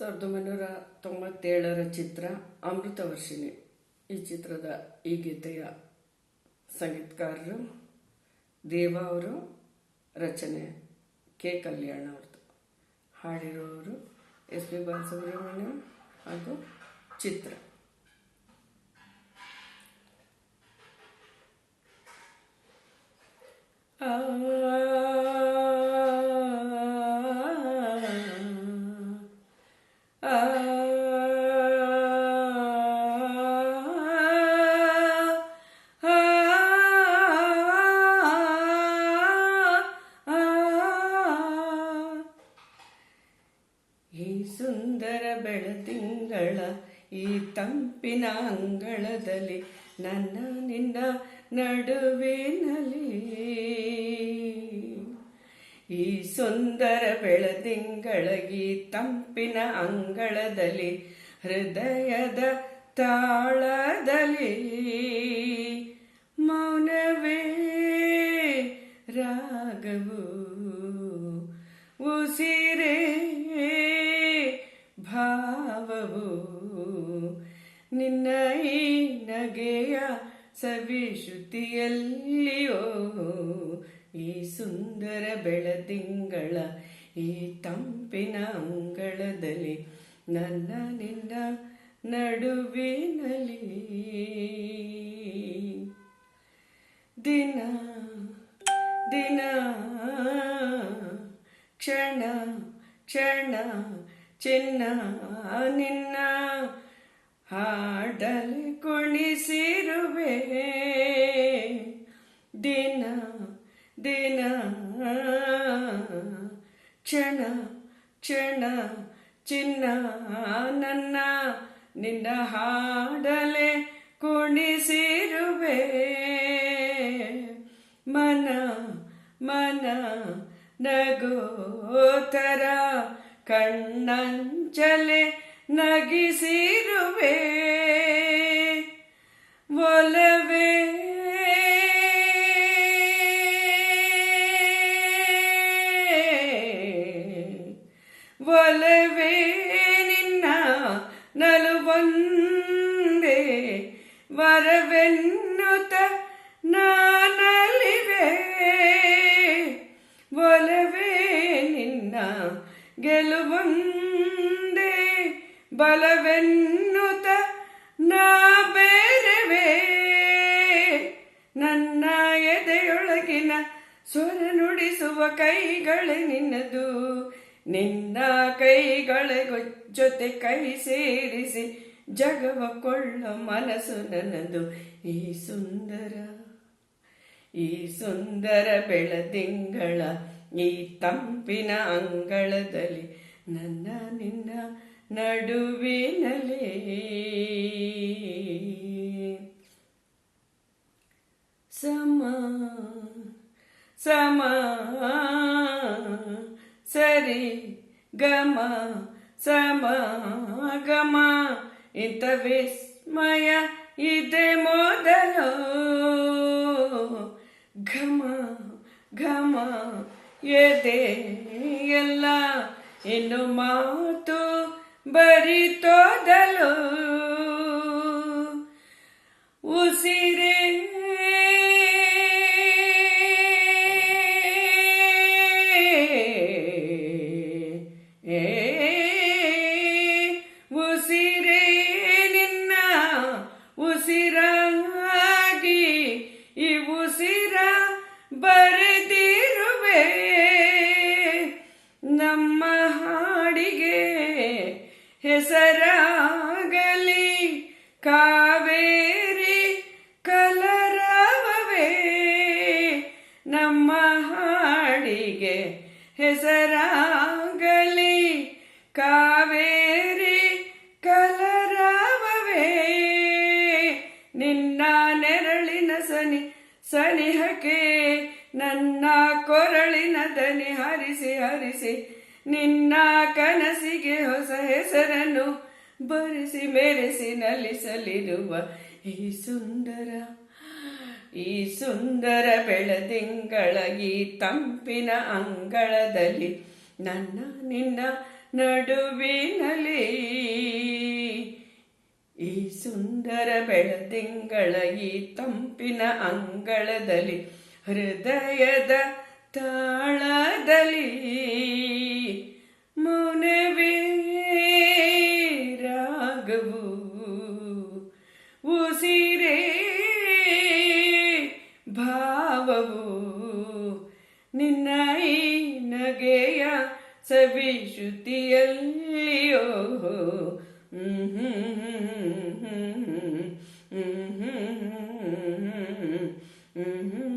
1997 ಚಿತ್ರ ಅಮೃತವರ್ಷಿಣಿ. ಈ ಚಿತ್ರದ ಈ ಗೀತೆಯ ಸಂಗೀತಕಾರರು ದೇವಾ ಅವರು, ರಚನೆ ಕೆ ಕಲ್ಯಾಣ ಅವ್ರದ್ದು, ಹಾಡಿರೋರು ಎಸ್ ಪಿ ಬಾಲಸುಬ್ರಹ್ಮಣ್ಯಂ ಹಾಗೂ ಚಿತ್ರ. ಈ ಸುಂದರ ಬೆಳದಿಂಗಳ ಈ ತಂಪಿನ ಅಂಗಳದಲ್ಲಿ ನನ್ನ ನಿನ್ನ ನಡುವಿನಲ್ಲಿ, ಈ ಸುಂದರ ಬೆಳದಿಂಗಳ ಈ ತಂಪಿನ ಅಂಗಳದಲ್ಲಿ ಹೃದಯದ ತಾಳದಲ್ಲಿ ಮೌನವೇ ರಾಗವು, ಉಸಿರೇ ಭಾವವು, ನಿನ್ನ ಈ ನಗೆಯ ಸವಿಶ್ರುತಿಯಲ್ಲಿಯೋ ಈ ಸುಂದರ ಬೆಳದಿಂಗಳ ಈ ತಂಪಿನ ಅಂಗಳದಲ್ಲಿ ನನ್ನ ನಿನ್ನ ನಡುವಿನಲ್ಲಿ. ದಿನ ದಿನ ಕ್ಷಣ ಕ್ಷಣ ಚಿನ್ನ ನಿನ್ನ ಹಾಡಲಿ ಕುಣಿಸಿರುವೆ, ದಿನ ದಿನ ಕ್ಷಣ ಕ್ಷಣ ಚಿನ್ನ ನನ್ನ ನಿನ್ನ ಹಾಡಲೆ ಕುಣಿಸಿರುವೆ, ಮನ ಮನ ನಗೋತರ ಕಣ್ಣಂಚಲೆ ನಗಿಸಿರುವೆ, ಒಲವೇ ಒಲವೇ ನಿನ್ನ ನಲುವೊಂದೇ ವರವೆನ್ನುತ್ತ ನಾನಲಿವೆ, ಒಲವೇ ನಿನ್ನ ಗೆಲುವೊಂದೇ ಬಲವೆನ್ನುತ್ತ ನಾ ಬೇರೆವೆ, ನನ್ನ ಎದೆಯೊಳಗಿನ ಸ್ವರ ನುಡಿಸುವ ಕೈಗಳೇ ನಿನ್ನದು, ನಿನ್ನ ಕೈಗಳ ಜೊತೆ ಕೈ ಸೇರಿಸಿ ಜಗವ ಕೊಳ್ಳ ಮನಸ್ಸು ನನ್ನದು. ಈ ಸುಂದರ ಬೆಳದಿಂಗಳ ಈ ತಂಪಿನ ಅಂಗಳದಲ್ಲಿ ನನ್ನ ನಿನ್ನ ನಡುವಿನಲ್ಲಿ. ಸಮ ಸಮ ಸರಿ ಗಮ ಸಮ ಗಮ ಇಂಥ ವಿಸ್ಮಯ ಇದೆ ಮೊದಲು, ಘಮ ಘಮ ಎದೆ ಎಲ್ಲ ಇನ್ನು ಮಾತು ಬರಿತೋದಲು, ಉಸಿರೇ ಉಸಿರೇ ನಿನ್ನ ಉಸಿರಾಗಿ ಈ ಉಸಿರ ಬರೆದಿರುವೆ, ನಮ್ಮ ಹಾಡಿಗೆ ಹೆಸರಾಗಲಿ ಕಾವೇರಿ ಕಲರವವೇ, ನಮ್ಮ ಹಾಡಿಗೆ ಹೆಸರಾಗಲಿ ಕಾವೇರಿ ಕಲರವವೇ, ನಿನ್ನ ನೆರಳಿನ ಸನಿಹಕ್ಕೆ ನನ್ನ ಕೊರಳಿನ ದನಿ ಹರಿಸಿ ಹರಿಸಿ ನಿನ್ನ ಕನಸಿಗೆ ಹೊಸ ಹೆಸರನ್ನು ಬರೆಸಿ ಮೆರೆಸಿ ನಲಿಸಲಿರುವ ಈ ಸುಂದರ ಬೆಳದಿಂಗಳ ಈ ತಂಪಿನ ಅಂಗಳದಲ್ಲಿ ನನ್ನ ನಿನ್ನ ನಡುವಿನಲ್ಲಿ ಈ ಸುಂದರ ಬೆಳದಿಂಗಳ ಈ ತಂಪಿನ ಅಂಗಳದಲ್ಲಿ ಹೃದಯದ ತಾಳದಲ್ಲಿ ಮೌನವೇ ರಾಗವು ಉಸಿರೇ ಭಾವವು ನಿನ್ನ ಈ ನಗೆಯ ಸವಿ ಶ್ರುತಿಯಲ್ಲಿಯೋ Mm-hmm.